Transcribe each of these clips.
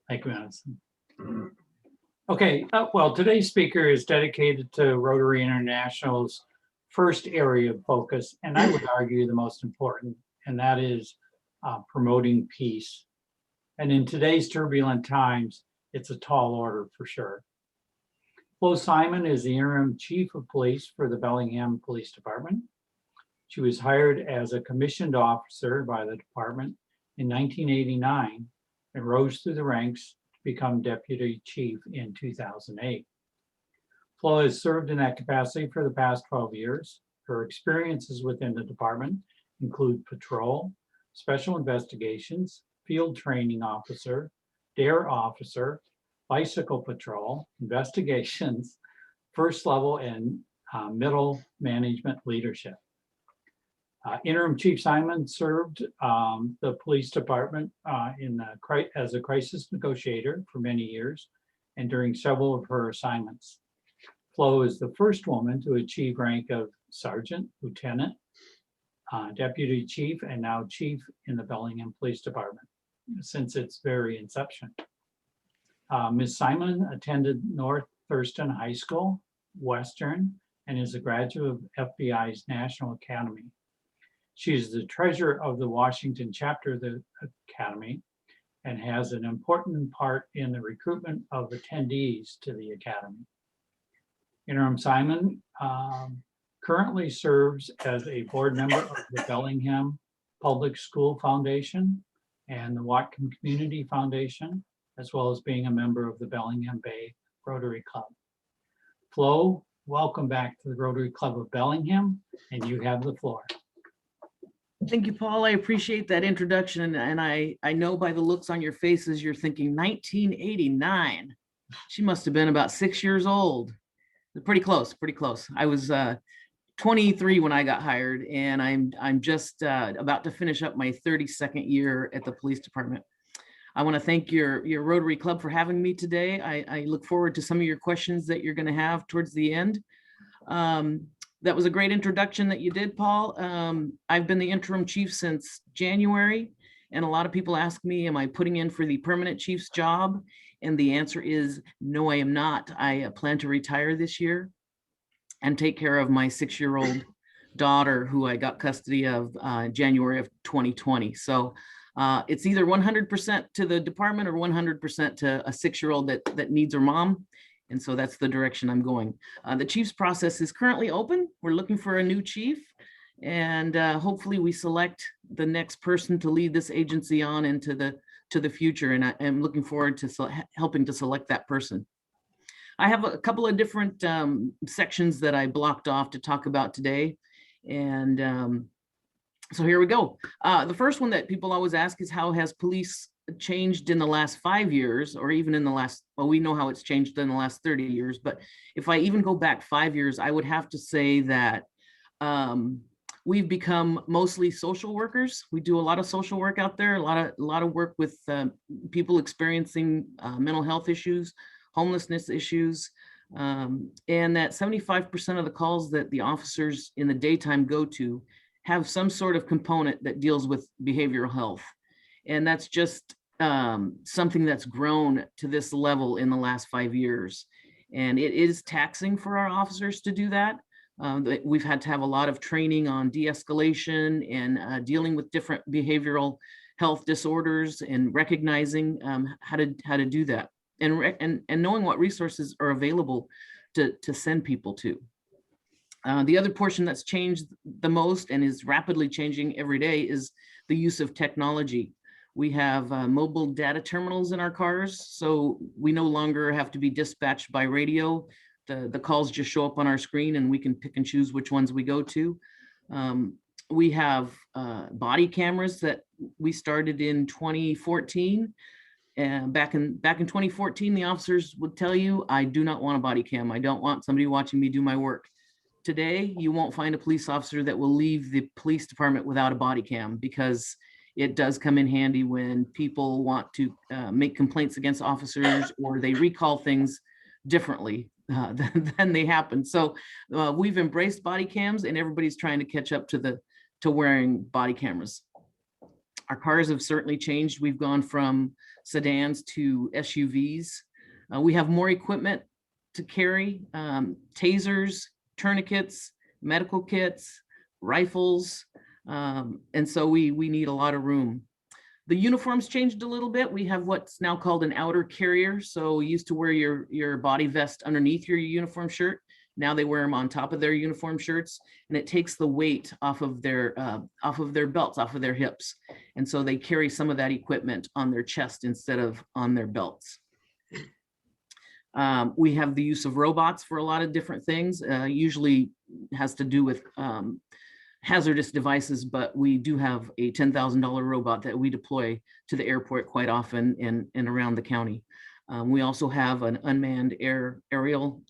Thank you, Madison. Okay, well, today's speaker is dedicated to Rotary International's first area of focus, and I would argue the most important, and that is promoting peace. And in today's turbulent times, it's a tall order for sure. Flo Simon is the interim chief of police for the Bellingham Police Department. She was hired as a commissioned officer by the department in 1989 and rose through the ranks to become deputy chief in 2008. Flo has served in that capacity for the past 12 years. Her experiences within the department include patrol, special investigations, field training officer, DARE officer, bicycle patrol, investigations, first level and middle management leadership. Interim Chief Simon served the police department as a crisis negotiator for many years and during several of her assignments. Flo is the first woman to achieve rank of sergeant, lieutenant, deputy chief, and now chief in the Bellingham Police Department since its very inception. Ms. Simon attended North Thurston High School, Western, and is a graduate of FBI's National Academy. She is the treasurer of the Washington chapter of the Academy and has an important part in the recruitment of attendees to the Academy. Interim Simon currently serves as a board member of the Bellingham Public School Foundation and the Whatcom Community Foundation, as well as being a member of the Bellingham Bay Rotary Club. Flo, welcome back to the Rotary Club of Bellingham, and you have the floor. Thank you, Paul. I appreciate that introduction. And I know by the looks on your faces, you're thinking 1989. She must have been about 6 years old. Pretty close, pretty close. I was 23 when I got hired, and I'm just about to finish up my 32nd year at the police department. I want to thank your Rotary Club for having me today. I look forward to some of your questions that you're going to have towards the end. That was a great introduction that you did, Paul. I've been the interim chief since January, and a lot of people ask me, am I putting in for the permanent chief's job? And the answer is no, I am not. I plan to retire this year and take care of my 6-year-old daughter who I got custody of January of 2020. So it's either 100% to the department or 100% to a 6-year-old that needs her mom. And so that's the direction I'm going. The chief's process is currently open. We're looking for a new chief, and hopefully we select the next person to lead this agency on into the future. And I'm looking forward to helping to select that person. I have a couple of different sections that I blocked off to talk about today. And so here we go. The first one that people always ask is, how has police changed in the last 5 years, or even in the last, well, we know how it's changed in the last 30 years, but if I even go back 5 years, I would have to say that we've become mostly social workers. We do a lot of social work out there, a lot of work with people experiencing mental health issues, homelessness issues, and that 75% of the calls that the officers in the daytime go to have some sort of component that deals with behavioral health. And that's just something that's grown to this level in the last 5 years. And it is taxing for our officers to do that. We've had to have a lot of training on de-escalation and dealing with different behavioral health disorders and recognizing how to do that, and knowing what resources are available to send people to. The other portion that's changed the most and is rapidly changing every day is the use of technology. We have mobile data terminals in our cars, so we no longer have to be dispatched by radio. The calls just show up on our screen and we can pick and choose which ones we go to. We have body cameras that we started in 2014. And back in 2014, the officers would tell you, I do not want a body cam. I don't want somebody watching me do my work. Today, you won't find a police officer that will leave the police department without a body cam, because it does come in handy when people want to make complaints against officers, or they recall things differently than they happen. So we've embraced body cams, and everybody's trying to catch up to wearing body cameras. Our cars have certainly changed. We've gone from sedans to SUVs. We have more equipment to carry, tasers, tourniquets, medical kits, rifles. And so we need a lot of room. The uniforms changed a little bit. We have what's now called an outer carrier. So you used to wear your body vest underneath your uniform shirt. Now they wear them on top of their uniform shirts, and it takes the weight off of their belts, off of their hips. And so they carry some of that equipment on their chest instead of on their belts. We have the use of robots for a lot of different things, usually has to do with hazardous devices, but we do have a $10,000 robot that we deploy to the airport quite often and around the county. We also have an unmanned aerial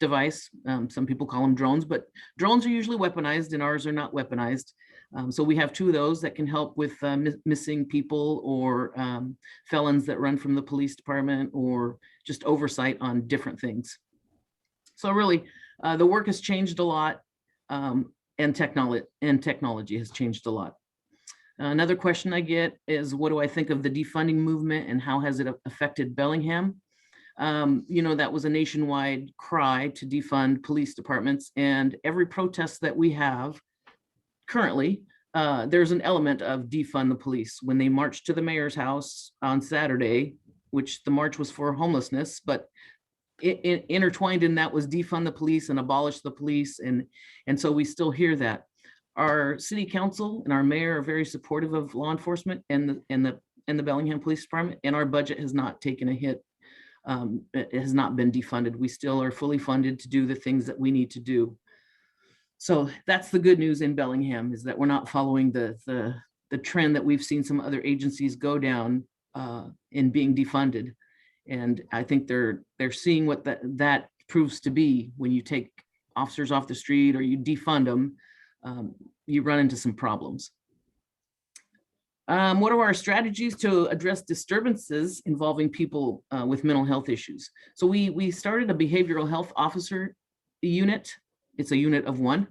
device. Some people call them drones, but drones are usually weaponized and ours are not weaponized. So we have 2 of those that can help with missing people or felons that run from the police department or just oversight on different things. So really, the work has changed a lot, and technology has changed a lot. Another question I get is, what do I think of the defunding movement and how has it affected Bellingham? That was a nationwide cry to defund police departments, and every protest that we have currently, there's an element of defund the police. When they marched to the mayor's house on Saturday, which the march was for homelessness, but intertwined in that was defund the police and abolish the police, and so we still hear that. Our city council and our mayor are very supportive of law enforcement and the Bellingham Police Department, and our budget has not taken a hit. It has not been defunded. We still are fully funded to do the things that we need to do. So that's the good news in Bellingham, is that we're not following the trend that we've seen some other agencies go down in being defunded. And I think they're seeing what that proves to be. When you take officers off the street or you defund them, you run into some problems. What are our strategies to address disturbances involving people with mental health issues? So we started a behavioral health officer unit. It's a unit of 1.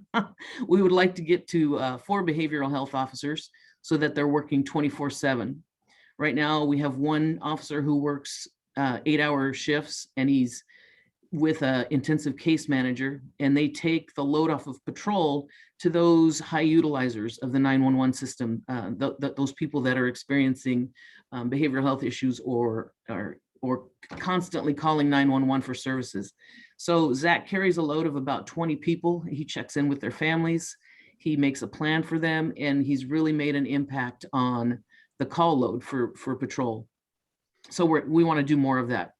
We would like to get to 4 behavioral health officers so that they're working 24/7. Right now, we have 1 officer who works 8-hour shifts, and he's with an intensive case manager, and they take the load off of patrol to those high utilizers of the 911 system, those people that are experiencing behavioral health issues or constantly calling 911 for services. So Zach carries a load of about 20 people. He checks in with their families. He makes a plan for them, and he's really made an impact on the call load for patrol. So we want to do more of that.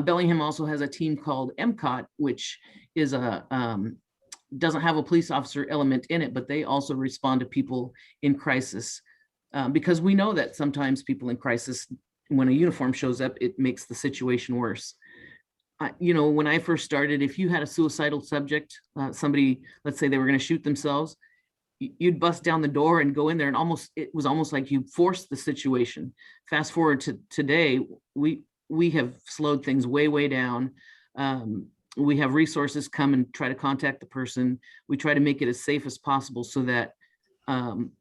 Bellingham also has a team called MCOT, which is doesn't have a police officer element in it, but they also respond to people in crisis, because we know that sometimes people in crisis, when a uniform shows up, it makes the situation worse. When I first started, if you had a suicidal subject, somebody, let's say they were going to shoot themselves, you'd bust down the door and go in there, and it was almost like you forced the situation. Fast forward to today, we have slowed things way down. We have resources come and try to contact the person. We try to make it as safe as possible so that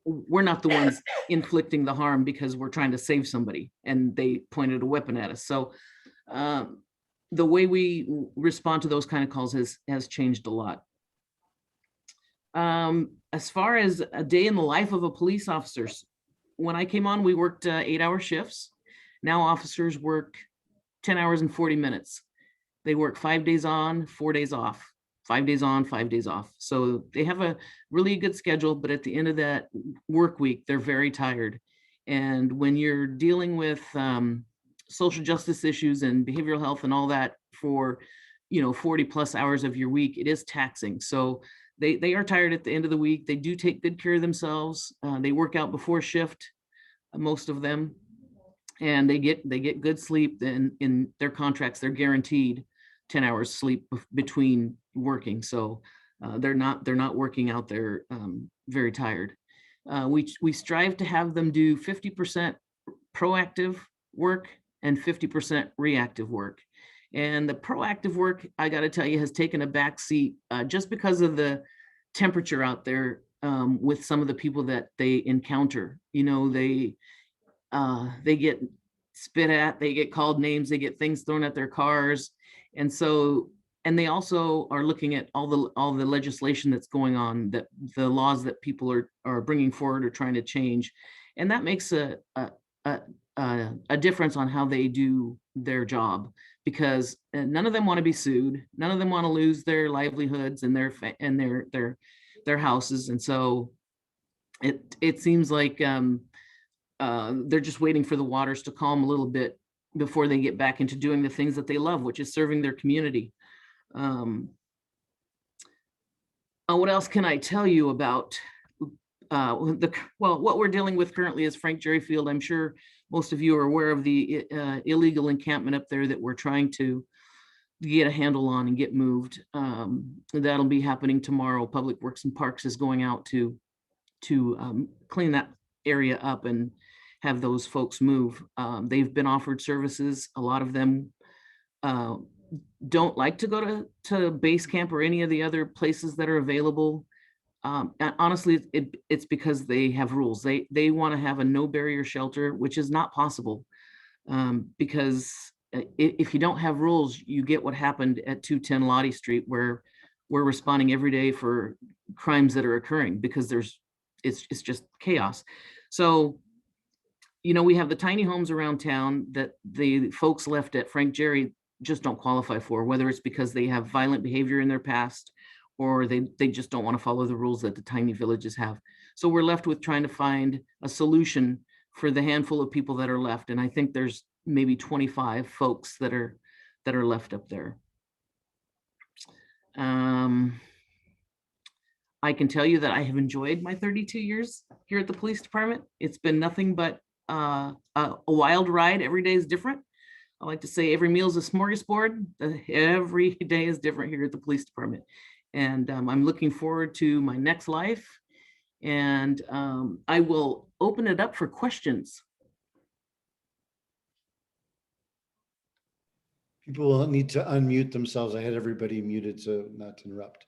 we're not the ones inflicting the harm because we're trying to save somebody and they pointed a weapon at us. So the way we respond to those kind of calls has changed a lot. As far as a day in the life of a police officer, when I came on, we worked 8-hour shifts. Now officers work 10 hours and 40 minutes. They work 5 days on, 4 days off, 5 days on, 5 days off. So they have a really good schedule, but at the end of that work week, they're very tired. And when you're dealing with social justice issues and behavioral health and all that for 40 plus hours of your week, it is taxing. So they are tired at the end of the week. They do take good care of themselves. They work out before shift, most of them, and they get good sleep. In their contracts, they're guaranteed 10 hours sleep between working. So they're not working out there very tired. We strive to have them do 50% proactive work and 50% reactive work. And the proactive work, I got to tell you, has taken a back seat just because of the temperature out there with some of the people that they encounter. They get spit at, they get called names, they get things thrown at their cars. And so, and they also are looking at all the legislation that's going on, that the laws that people are bringing forward or trying to change. And that makes a difference on how they do their job, because none of them want to be sued. None of them want to lose their livelihoods and their houses. And so it seems like they're just waiting for the waters to calm a little bit before they get back into doing the things that they love, which is serving their community. What else can I tell you about what we're dealing with currently is Frank Jerry Field. I'm sure most of you are aware of the illegal encampment up there that we're trying to get a handle on and get moved. That'll be happening tomorrow. Public Works and Parks is going out to clean that area up and have those folks move. They've been offered services. A lot of them don't like to go to base camp or any of the other places that are available. And honestly, it's because they have rules. They want to have a no barrier shelter, which is not possible, because if you don't have rules, you get what happened at 210 Lottie Street, where we're responding every day for crimes that are occurring because it's just chaos. So, you know, we have the tiny homes around town that the folks left at Frank Jerry just don't qualify for, whether it's because they have violent behavior in their past or they just don't want to follow the rules that the tiny villages have. So we're left with trying to find a solution for the handful of people that are left. And I think there's maybe 25 folks that are left up there. I can tell you that I have enjoyed my 32 years here at the police department. It's been nothing but a wild ride. Every day is different. I like to say every meal is a smorgasbord. Every day is different here at the police department. And I'm looking forward to my next life. And I will open it up for questions. People will need to unmute themselves. I had everybody muted, so not to interrupt.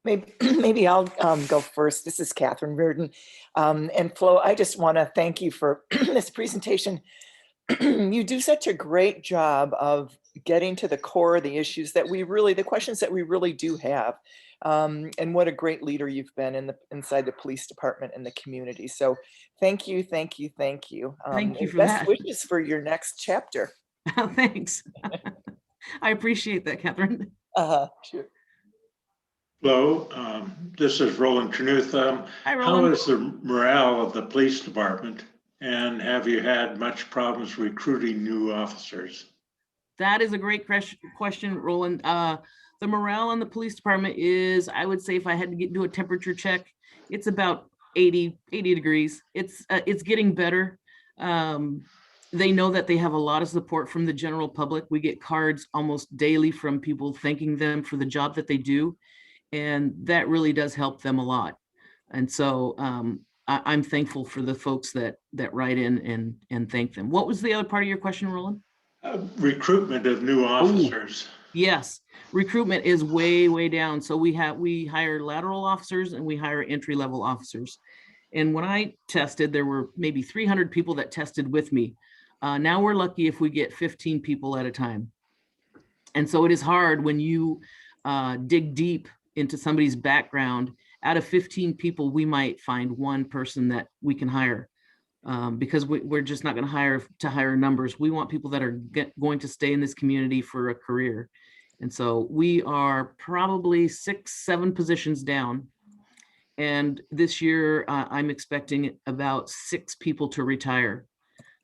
Maybe I'll go first. This is Catherine Reardon. And Flo, I just want to thank you for this presentation. You do such a great job of getting to the core of the issues that the questions that we really do have. And what a great leader you've been inside the police department and the community. So thank you, thank you, thank you. Thank you for best that. wishes for your next chapter. Thanks. I appreciate that, Catherine. Sure. Hello, this is Roland Knuth. Hi, How Roland. is the morale of the police department? And have you had much problems recruiting new officers? That is a great question, Roland. The morale in the police department is, I would say, if I had to do a temperature check, it's about 80 degrees. It's getting better. They know that they have a lot of support from the general public. We get cards almost daily from people thanking them for the job that they do. And that really does help them a lot. And so I'm thankful for the folks that write in and thank them. What was the other part of your question, Roland? Recruitment of new officers. Ooh, yes, recruitment is way down. So we hire lateral officers and we hire entry-level officers. And when I tested, there were maybe 300 people that tested with me. Now we're lucky if we get 15 people at a time. And so it is hard when you dig deep into somebody's background. Out of 15 people, we might find one person that we can hire, because we're just not going to hire numbers. We want people that are going to stay in this community for a career. And so we are probably 6-7 positions down. And this year, I'm expecting about 6 people to retire.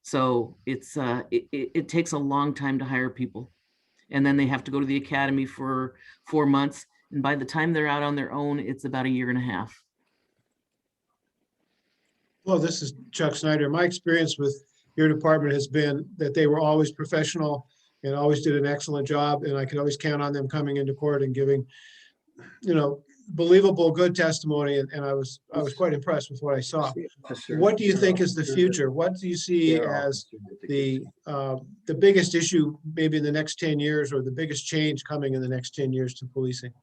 So it takes a long time to hire people. And then they have to go to the academy for 4 months. And by the time they're out on their own, it's about 1.5 years. Well, this is Chuck Snyder. My experience with your department has been that they were always professional and always did an excellent job. And I could always count on them coming into court and giving, believable, good testimony. And I was quite impressed with what I saw. What do you think is the future? What do you see as the biggest issue maybe in the next 10 years, or the biggest change coming in the next 10 years to policing?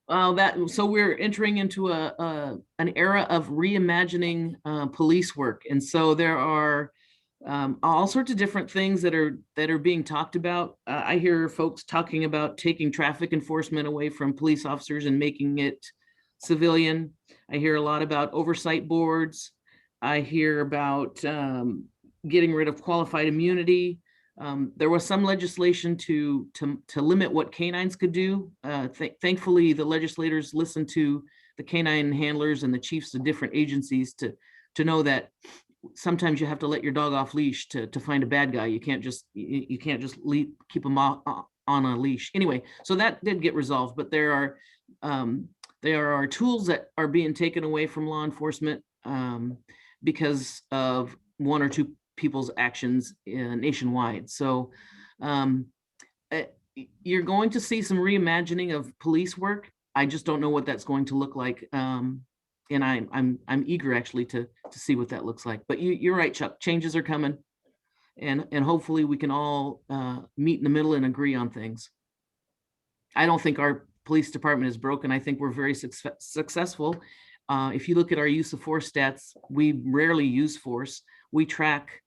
So we're entering into an era of reimagining police work. And so there are all sorts of different things that are being talked about. I hear folks talking about taking traffic enforcement away from police officers and making it civilian. I hear a lot about oversight boards. I hear about getting rid of qualified immunity. There was some legislation to limit what canines could do. Thankfully, the legislators listened to the canine handlers and the chiefs of different agencies to know that sometimes you have to let your dog off leash to find a bad guy. You can't just keep them on a leash. Anyway, so that did get resolved, but there are tools that are being taken away from law enforcement because of one or two people's actions nationwide. So you're going to see some reimagining of police work. I just don't know what that's going to look like. And I'm eager actually to see what that looks like. But you're right, Chuck, changes are coming. And hopefully we can all meet in the middle and agree on things. I don't think our police department is broken. I think we're very successful. If you look at our use of force stats, we rarely use force. We track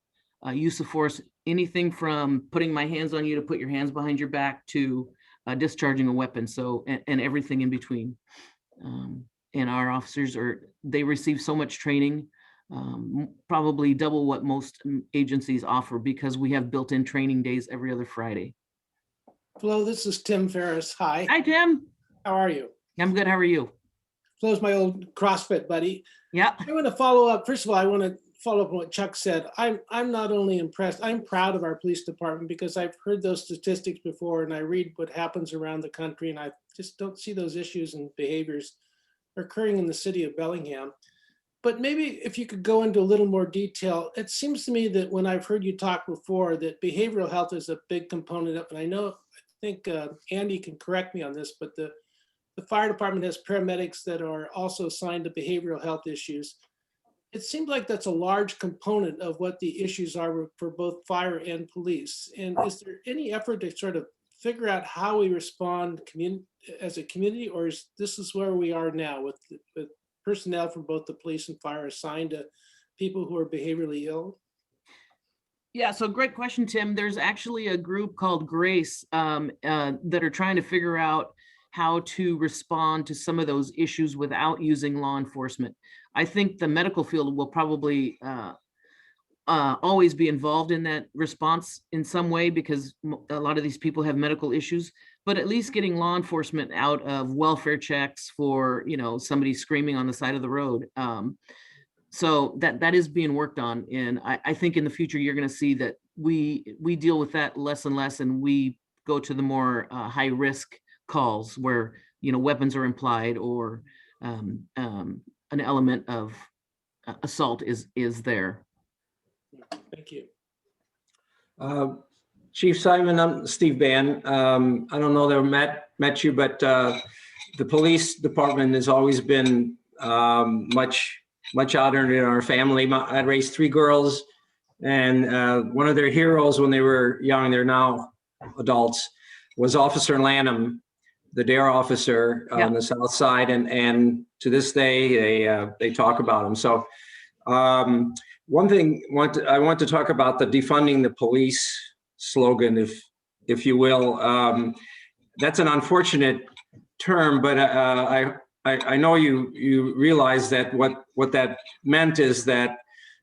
use of force, anything from putting my hands on you to put your hands behind your back to discharging a weapon. So, and everything in between. And our officers they receive so much training, probably double what most agencies offer, because we have built-in training days every other Friday. Flo, this is Tim Ferriss. Hi. Hi, Tim. How are you? I'm good. How are you? Flo's my old CrossFit buddy. Yeah. I want to follow up. First of all, I want to follow up on what Chuck said. I'm not only impressed, I'm proud of our police department because I've heard those statistics before and I read what happens around the country and I just don't see those issues and behaviors occurring in the city of Bellingham. But maybe if you could go into a little more detail, it seems to me that when I've heard you talk before that behavioral health is a big component of, and I think Andy can correct me on this, but the fire department has paramedics that are also assigned to behavioral health issues. It seems like that's a large component of what the issues are for both fire and police. And is there any effort to sort of figure out how we respond as a community, or is this where we are now with personnel from both the police and fire assigned to people who are behaviorally ill? Yeah, so great question, Tim. There's actually a group called Grace that are trying to figure out how to respond to some of those issues without using law enforcement. I think the medical field will probably always be involved in that response in some way because a lot of these people have medical issues, but at least getting law enforcement out of welfare checks for, somebody screaming on the side of the road. So that is being worked on. And I think in the future, you're going to see that we deal with that less and less, and we go to the more high risk calls where, weapons are implied or an element of assault is there. Thank you. Chief Simon, I'm Steve Bann. I don't know that I met you, but the police department has always been much honored in our family. I raised 3 girls, and one of their heroes when they were young, they're now adults, was Officer Lanham, the DARE officer on the South Side, and to this day they talk about him. So one thing I want to talk about the defunding the police slogan, if you will. That's an unfortunate term, but I know you realize that what that meant is that,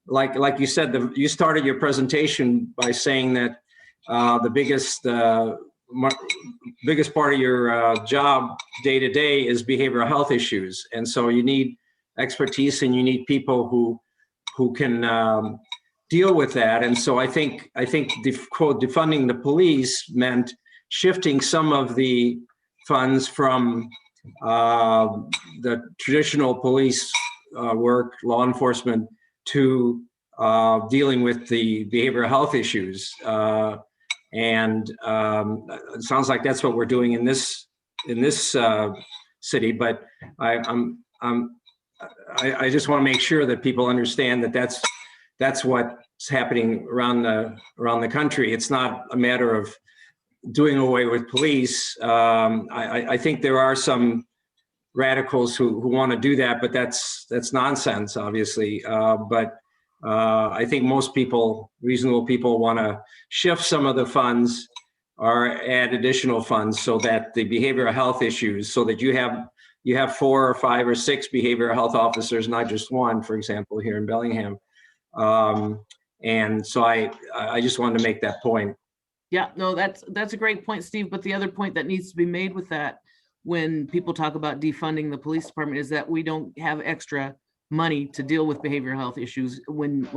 like you said, you started your presentation by saying that the biggest part of your job day to day is behavioral health issues, and so you need expertise and you need people who can deal with that. And so I think quote defunding the police meant shifting some of the funds from the traditional police work, law enforcement, to dealing with the behavioral health issues. And it sounds like that's what we're doing in this city. But I just want to make sure that people understand that that's what's happening around the country. It's not a matter of doing away with police. I think there are some radicals who want to do that, but that's nonsense, obviously. But I think most people, reasonable people, want to shift some of the funds or add additional funds so that the behavioral health issues, so that you have 4 or 5 or 6 behavioral health officers, not just one, for example, here in Bellingham. And so I just wanted to make that point. Yeah, no, that's a great point, Steve. But the other point that needs to be made with that, when people talk about defunding the police department, is that we don't have extra money to deal with behavioral health issues. When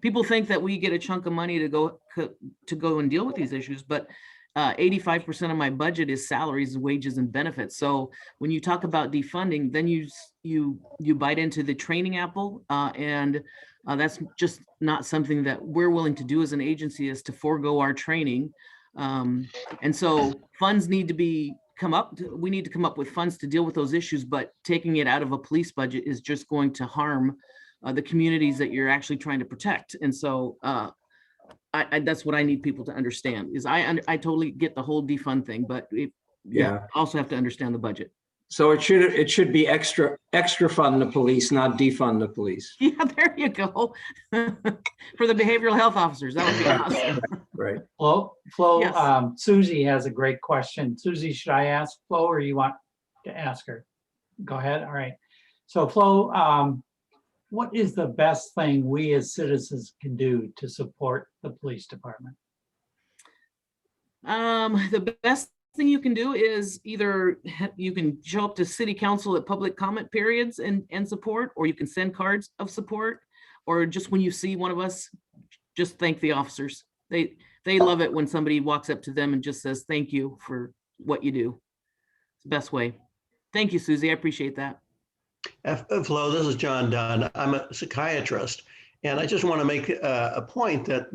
people think that we get a chunk of money to go and deal with these issues, but 85% of my budget is salaries, wages, and benefits. So when you talk about defunding, then you bite into the training apple, and that's just not something that we're willing to do as an agency, is to forego our training. And so funds need to we need to come up with funds to deal with those issues, but taking it out of a police budget is just going to harm the communities that you're actually trying to protect. And so that's what I need people to understand, is I totally get the whole defund thing, but you also have to understand the budget. So it should be extra fund the police, not defund the police. Yeah, there you go. For the behavioral health officers, that would be awesome. Right. Flo, Yes. Susie has a great question. Susie, should I ask Flo or you want to ask her? Go ahead. All right. So Flo, what is the best thing we as citizens can do to support the police department? The best thing you can do is either you can show up to city council at public comment periods and support, or you can send cards of support, or just when you see one of us, just thank the officers. They love it when somebody walks up to them and just says, thank you for what you do. It's the best way. Thank you, Susie. I appreciate that. Flo, this is John Dunn. I'm a psychiatrist, and I just want to make a point that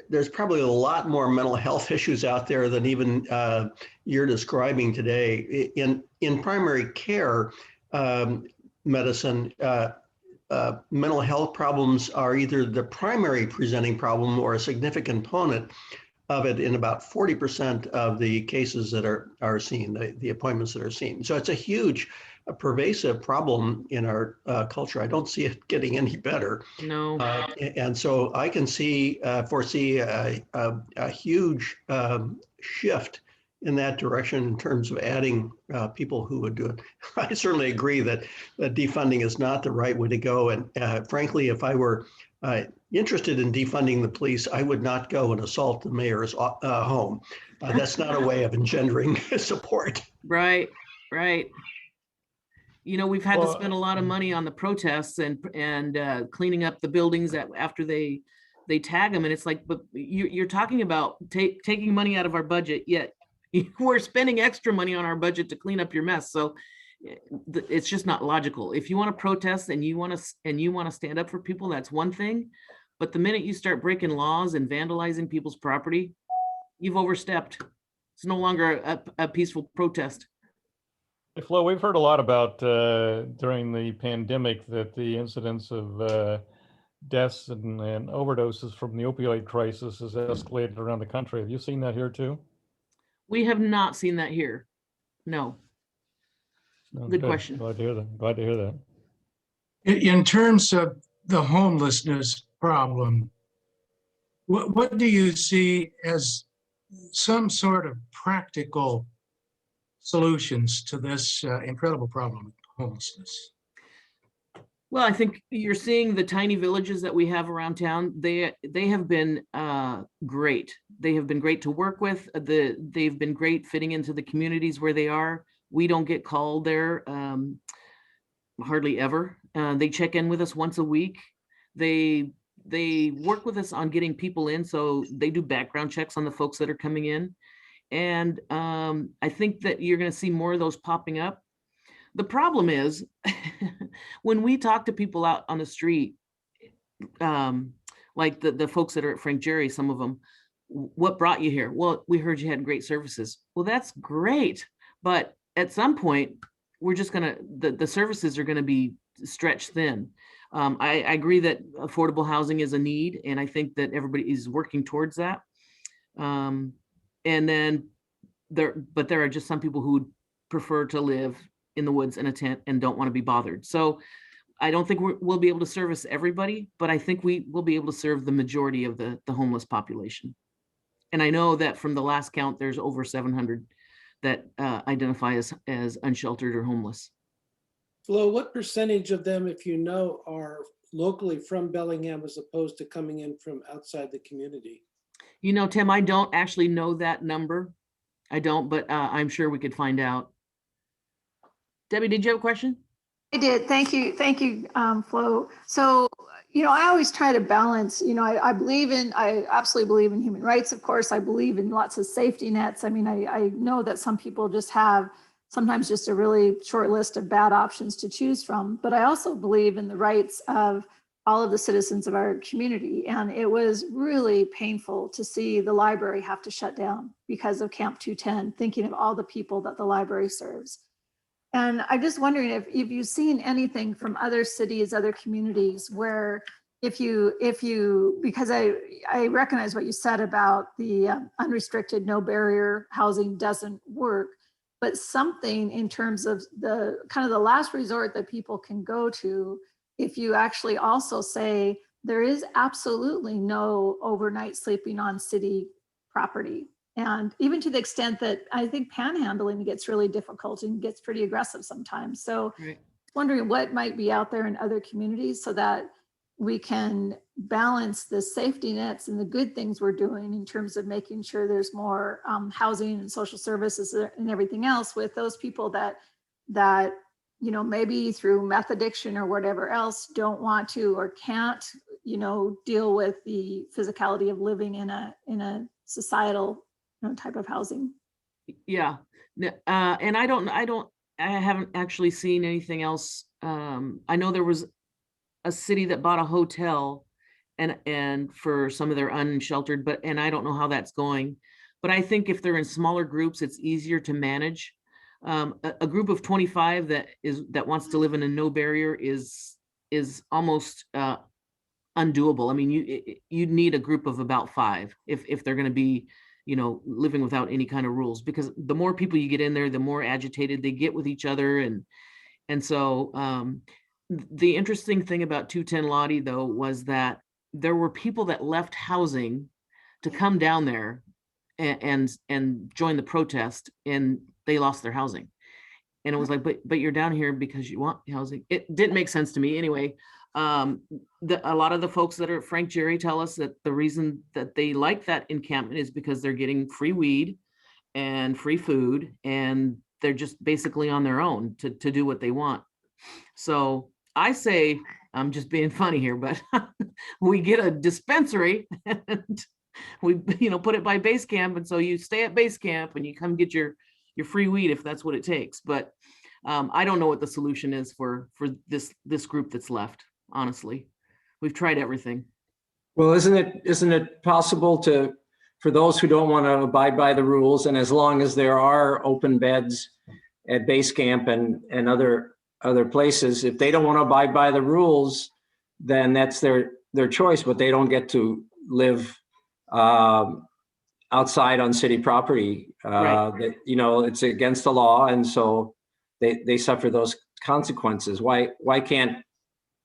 there's probably a lot more mental health issues out there than even you're describing today. In primary care medicine, mental health problems are either the primary presenting problem or a significant component of it in about 40% of the cases that are seen, the appointments that are seen. So it's a huge, pervasive problem in our culture. I don't see it getting any better. No. And so I can foresee a huge shift in that direction in terms of adding people who would do it. I certainly agree that defunding is not the right way to go. And frankly, if I were interested in defunding the police, I would not go and assault the mayor's home. That's not a way of engendering support. Right. You know, we've had to spend a lot of money on the protests and cleaning up the buildings after they tag them. And it's like, but you're talking about taking money out of our budget, yet we're spending extra money on our budget to clean up your mess. So it's just not logical. If you want to protest and you want to stand up for people, that's one thing. But the minute you start breaking laws and vandalizing people's property, you've overstepped. It's no longer a peaceful protest. Hey, Flo, we've heard a lot about during the pandemic that the incidence of deaths and overdoses from the opioid crisis has escalated around the country. Have you seen that here too? We have not seen that here. No. Good question. Glad to hear that. Glad to hear that. In terms of the homelessness problem, what do you see as some sort of practical solutions to this incredible problem of homelessness? Well, I think you're seeing the tiny villages that we have around town. They have been great. They have been great to work with. They've been great fitting into the communities where they are. We don't get called there hardly ever. They check in with us once a week. They work with us on getting people in. So they do background checks on the folks that are coming in. And I think that you're going to see more of those popping up. The problem is when we talk to people out on the street, like the folks that are at Frank Jerry, some of them, what brought you here? Well, we heard you had great services. Well, that's great. But at some point, we're just going to, the services are going to be stretched thin. I agree that affordable housing is a need, and I think that everybody is working towards that. And then there are just some people who would prefer to live in the woods in a tent and don't want to be bothered. So I don't think we'll be able to service everybody, but I think we will be able to serve the majority of the homeless population. And I know that from the last count, there's over 700 that identify as unsheltered or homeless. Flo, what percentage of them, if you know, are locally from Bellingham as opposed to coming in from outside the community? You know, Tim, I don't actually know that number. I don't, but I'm sure we could find out. Debbie, did you have a question? I did. Thank you, Flo. So, I always try to balance, I absolutely believe in human rights, of course. I believe in lots of safety nets. I mean, I know that some people just have sometimes just a really short list of bad options to choose from, but I also believe in the rights of all of the citizens of our community. And it was really painful to see the library have to shut down because of Camp 210, thinking of all the people that the library serves. And I'm just wondering if you've seen anything from other cities, other communities where because I recognize what you said about the unrestricted, no barrier housing doesn't work, but something in terms of the kind of the last resort that people can go to, if you actually also say there is absolutely no overnight sleeping on city property. And even to the extent that I think panhandling gets really difficult and gets pretty aggressive sometimes. So Right. Wondering what might be out there in other communities so that we can balance the safety nets and the good things we're doing in terms of making sure there's more housing and social services and everything else with those people that maybe through meth addiction or whatever else don't want to or can't deal with the physicality of living in a societal type of housing. Yeah. And I haven't actually seen anything else. I know there was a city that bought a hotel and for some of their unsheltered, and I don't know how that's going. But I think if they're in smaller groups, it's easier to manage. A group of 25 that wants to live in a no barrier is almost undoable. I mean, you'd need a group of about 5 if they're going to be living without any kind of rules, because the more people you get in there, the more agitated they get with each other. And so the interesting thing about 210 Lottie, though, was that there were people that left housing to come down there and join the protest, and they lost their housing. And it was like, but you're down here because you want housing. It didn't make sense to me anyway. A lot of the folks that are at Frank Jerry tell us that the reason that they like that encampment is because they're getting free weed and free food, and they're just basically on their own to do what they want. So I say, I'm just being funny here, but we get a dispensary and we put it by base camp, and so you stay at base camp and you come get your free weed if that's what it takes. But I don't know what the solution is for this group that's left. Honestly, we've tried everything. Well, isn't it possible for those who don't want to abide by the rules, and as long as there are open beds at base camp and other places, if they don't want to abide by the rules, then that's their choice, but they don't get to live outside on city property. Right. It's against the law, and so they suffer those consequences. Why can't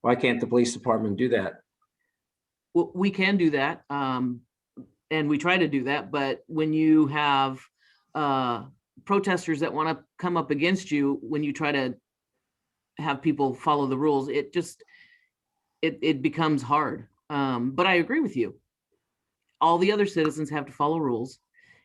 the police department do that? Well, we can do that, and we try to do that. But when you have protesters that want to come up against you, when you try to have people follow the rules, it becomes hard. But I agree with you. All the other citizens have to follow rules,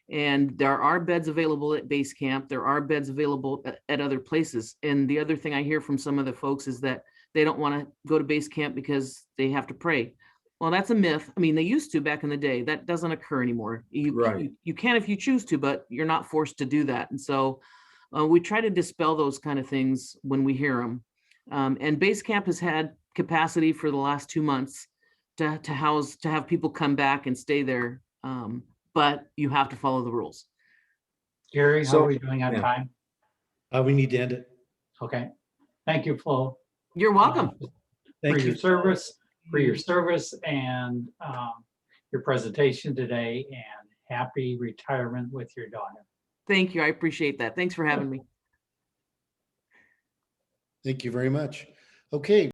and there are beds available at base camp. There are beds available at other places. And the other thing I hear from some of the folks is that they don't want to go to base camp because they have to pray. Well, that's a myth. I mean, they used to back in the day. That doesn't occur anymore. You can if you choose to, but you're not forced to do that. And so we try to dispel those kind of things when we hear them. And base camp has had capacity for the last 2 months to have people come back and stay there. But you have to follow the rules. Gary, how are we doing on time? We need to end it. Okay. Thank you, Flo. You're welcome. Thank you. For your service and your presentation today, and happy retirement with your daughter. Thank you. I appreciate that. Thanks for having me. Thank you very much. Okay.